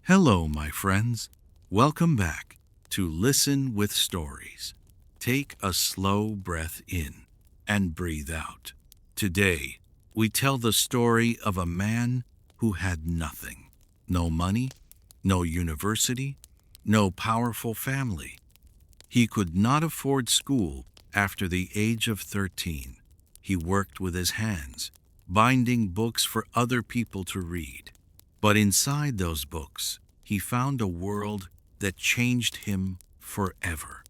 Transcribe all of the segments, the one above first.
Hello, my friends. Welcome back to Listen with Stories. Take a slow breath in and breathe out. Today, we tell the story of a man who had nothing. No money, no university, no powerful family. He could not afford school after the age of 13. He worked with his hands, binding books for other people to read. But inside those books, he found a world that changed him forever.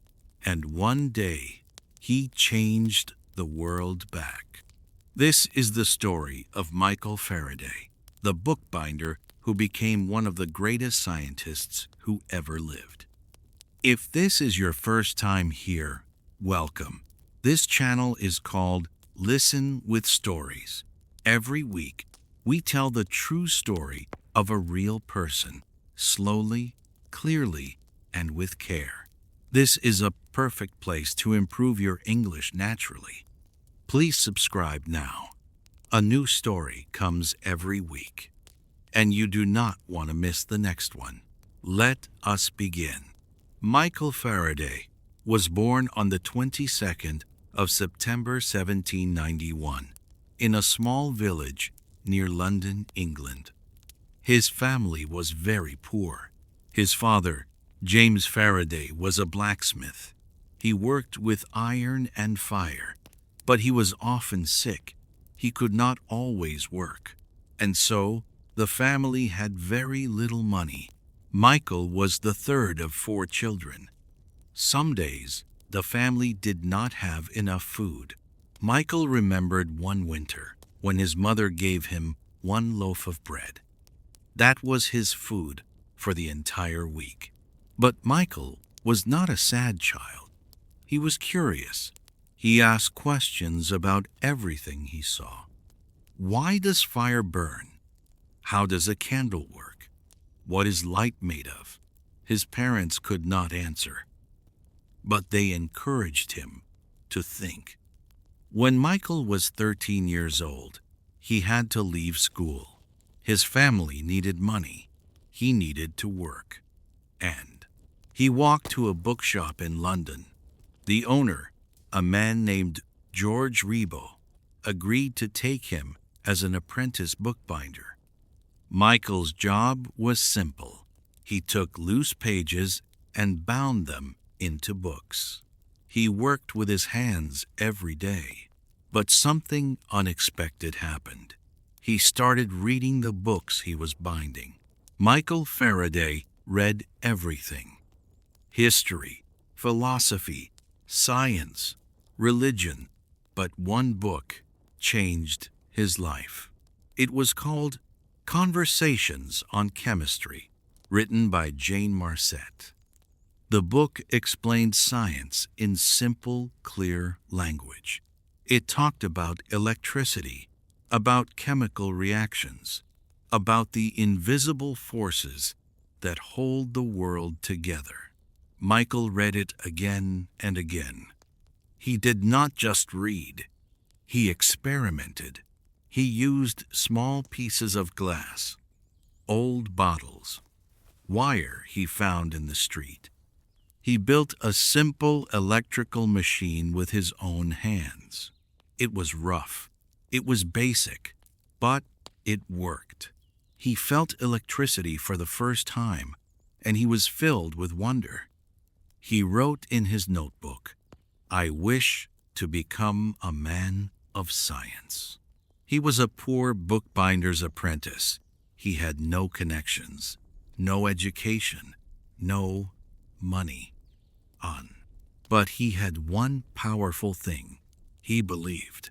And one day, he changed the world back. This is the story of Michael Faraday, the bookbinder who became one of the greatest scientists who ever lived. If this is your first time here, welcome. This channel is called Listen with Stories. Every week, we tell the true story of a real person, slowly, clearly, and with care. This is a perfect place to improve your English naturally. Please subscribe now. A new story comes every week, and you do not want to miss the next one. Let us begin. Michael Faraday was born on the 22nd of September 1791 in a small village near London, England. His family was very poor. His father, James Faraday, was a blacksmith. He worked with iron and fire, but he was often sick. He could not always work, and so the family had very little money. Michael was the third of 4 children. Some days, the family did not have enough food. Michael remembered one winter when his mother gave him 1 loaf of bread. That was his food for the entire week. But Michael was not a sad child. He was curious. He asked questions about everything he saw. Why does fire burn? How does a candle work? What is light made of? His parents could not answer, but they encouraged him to think. When Michael was 13 years old, he had to leave school. His family needed money. He needed to work. And he walked to a bookshop in London. The owner, a man named George Rebo, agreed to take him as an apprentice bookbinder. Michael's job was simple. He took loose pages and bound them into books. He worked with his hands every day. But something unexpected happened. He started reading the books he was binding. Michael Faraday read everything: history, philosophy, science, religion. But one book changed his life. It was called Conversations on Chemistry, written by Jane Marcet. The book explained science in simple, clear language. It talked about electricity, about chemical reactions, about the invisible forces that hold the world together. Michael read it again and again. He did not just read. He experimented. He used small pieces of glass, old bottles, wire he found in the street. He built a simple electrical machine with his own hands. It was rough. It was basic, but it worked. He felt electricity for the first time, and he was filled with wonder. He wrote in his notebook, "I wish to become a man of science." He was a poor bookbinder's apprentice. He had no connections, no education, no money. But he had one powerful thing. He believed.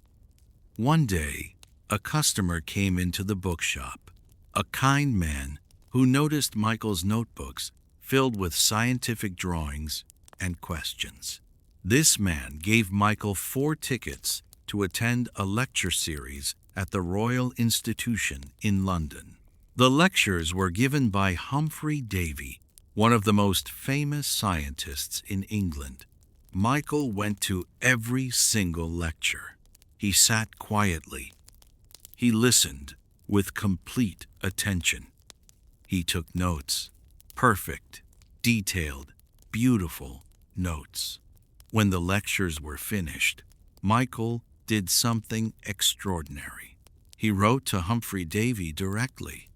One day, a customer came into the bookshop, a kind man who noticed Michael's notebooks filled with scientific drawings and questions. This man gave Michael 4 tickets to attend a lecture series at the Royal Institution in London. The lectures were given by Humphry Davy, one of the most famous scientists in England. Michael went to every single lecture. He sat quietly. He listened with complete attention. He took notes. Perfect, detailed, beautiful notes. When the lectures were finished, Michael did something extraordinary. He wrote to Humphry Davy directly.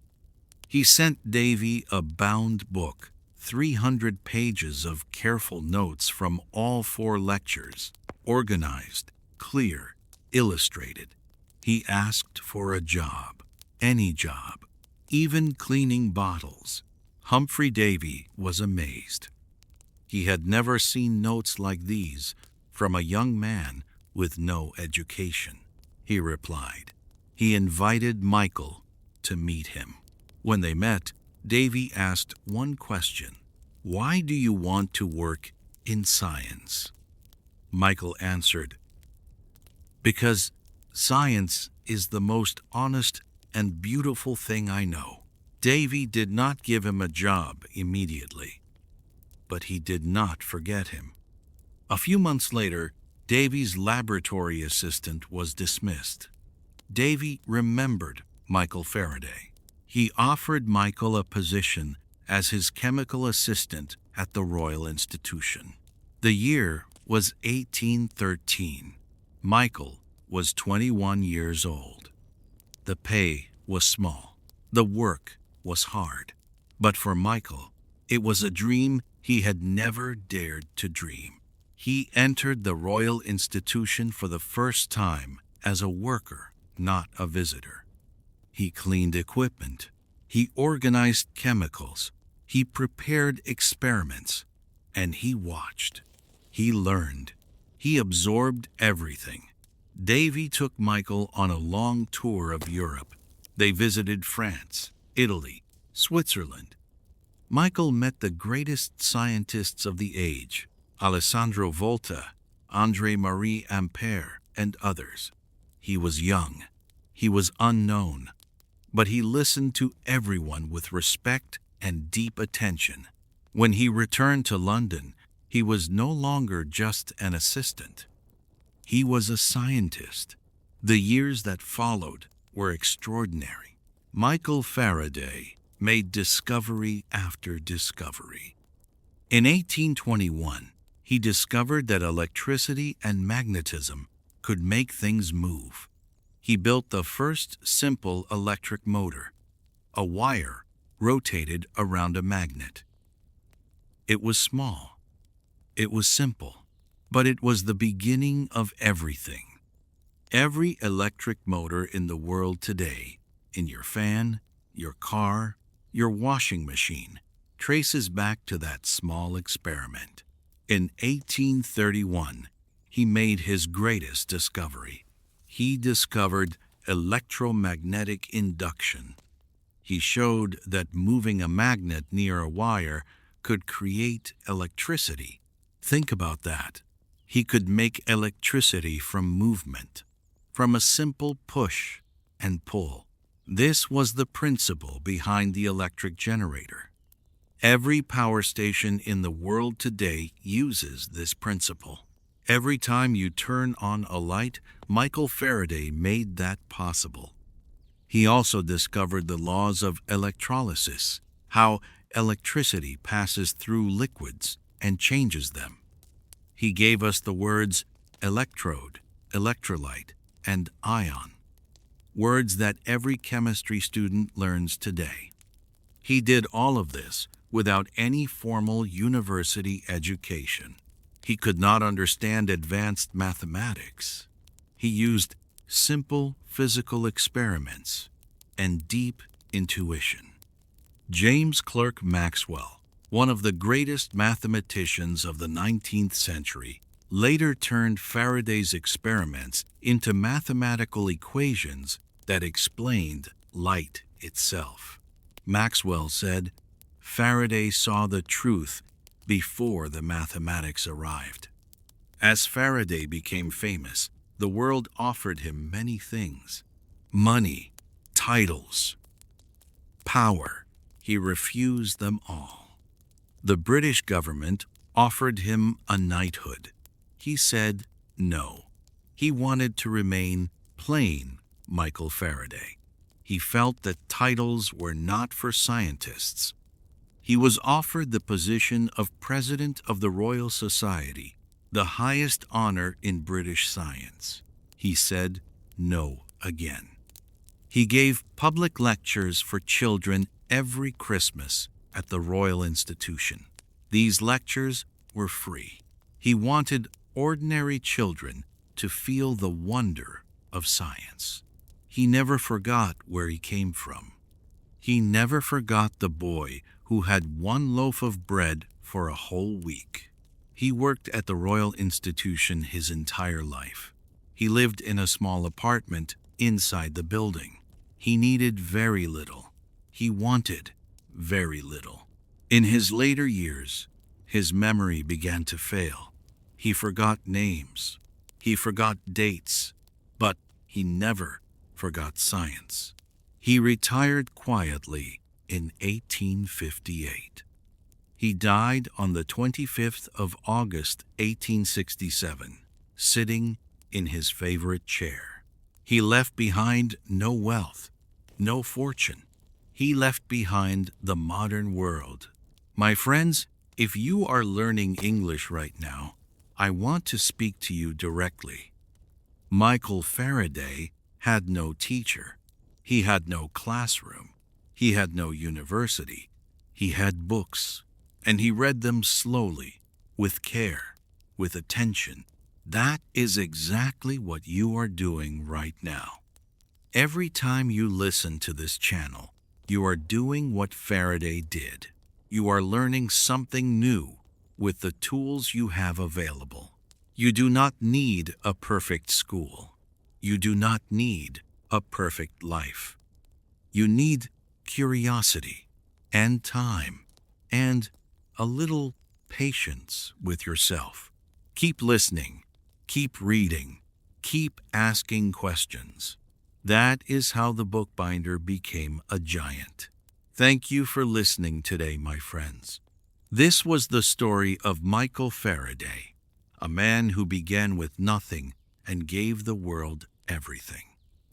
He sent Davy a bound book, 300 pages of careful notes from all 4 lectures, organized, clear, illustrated. He asked for a job, any job, even cleaning bottles. Humphry Davy was amazed. He had never seen notes like these from a young man with no education. He replied. He invited Michael to meet him. When they met, Davy asked one question: "Why do you want to work in science?" Michael answered, "Because science is the most honest and beautiful thing I know." Davy did not give him a job immediately, but he did not forget him. A few months later, Davy's laboratory assistant was dismissed. Davy remembered Michael Faraday. He offered Michael a position as his chemical assistant at the Royal Institution. The year was 1813. Michael was 21 years old. The pay was small. The work was hard. But for Michael, it was a dream he had never dared to dream. He entered the Royal Institution for the first time as a worker, not a visitor. He cleaned equipment. He organized chemicals. He prepared experiments. And he watched. He learned. He absorbed everything. Davy took Michael on a long tour of Europe. They visited France, Italy, Switzerland. Michael met the greatest scientists of the age: Alessandro Volta, André-Marie Ampère, and others. He was young. He was unknown. But he listened to everyone with respect and deep attention. When he returned to London, he was no longer just an assistant. He was a scientist. The years that followed were extraordinary. Michael Faraday made discovery after discovery. In 1821, he discovered that electricity and magnetism could make things move. He built the first simple electric motor, a wire rotated around a magnet. It was small. It was simple. But it was the beginning of everything. Every electric motor in the world today, in your fan, your car, your washing machine, traces back to that small experiment. In 1831, he made his greatest discovery. He discovered electromagnetic induction. He showed that moving a magnet near a wire could create electricity. Think about that. He could make electricity from movement, from a simple push and pull. This was the principle behind the electric generator. Every power station in the world today uses this principle. Every time you turn on a light, Michael Faraday made that possible. He also discovered the laws of electrolysis, how electricity passes through liquids and changes them. He gave us the words electrode, electrolyte, and ion, words that every chemistry student learns today. He did all of this without any formal university education. He could not understand advanced mathematics. He used simple physical experiments and deep intuition. James Clerk Maxwell, one of the greatest mathematicians of the 19th century, later turned Faraday's experiments into mathematical equations that explained light itself. Maxwell said, "Faraday saw the truth before the mathematics arrived." As Faraday became famous, the world offered him many things: money, titles, power. He refused them all. The British government offered him a knighthood. He said no. He wanted to remain plain Michael Faraday. He felt that titles were not for scientists. He was offered the position of President of the Royal Society, the highest honor in British science. He said no again. He gave public lectures for children every Christmas at the Royal Institution. These lectures were free. He wanted ordinary children to feel the wonder of science. He never forgot where he came from. He never forgot the boy who had one loaf of bread for a whole week. He worked at the Royal Institution his entire life. He lived in a small apartment inside the building. He needed very little. He wanted very little. In his later years, his memory began to fail. He forgot names. He forgot dates. But he never forgot science. He retired quietly in 1858. He died on the 25th of August, 1867, sitting in his favorite chair. He left behind no wealth, no fortune. He left behind the modern world. My friends, if you are learning English right now, I want to speak to you directly. Michael Faraday had no teacher. He had no classroom. He had no university. He had books, and he read them slowly, with care, with attention. That is exactly what you are doing right now. Every time you listen to this channel, you are doing what Faraday did. You are learning something new with the tools you have available. You do not need a perfect school. You do not need a perfect life. You need curiosity and time and a little patience with yourself. Keep listening, keep reading, keep asking questions. That is how the bookbinder became a giant. Thank you for listening today, my friends. This was the story of Michael Faraday, a man who began with nothing and gave the world everything.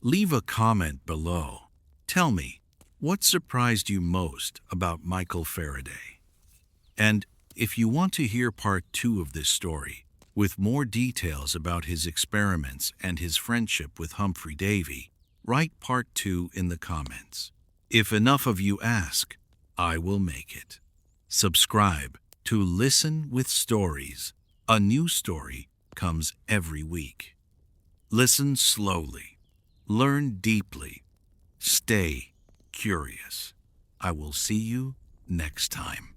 Leave a comment below. Tell me, what surprised you most about Michael Faraday? And if you want to hear part 2 of this story, with more details about his experiments and his friendship with Humphry Davy, write part 2 in the comments. If enough of you ask, I will make it. Subscribe to Listen with Stories. A new story comes every week. Listen slowly. Learn deeply. Stay curious. I will see you next time.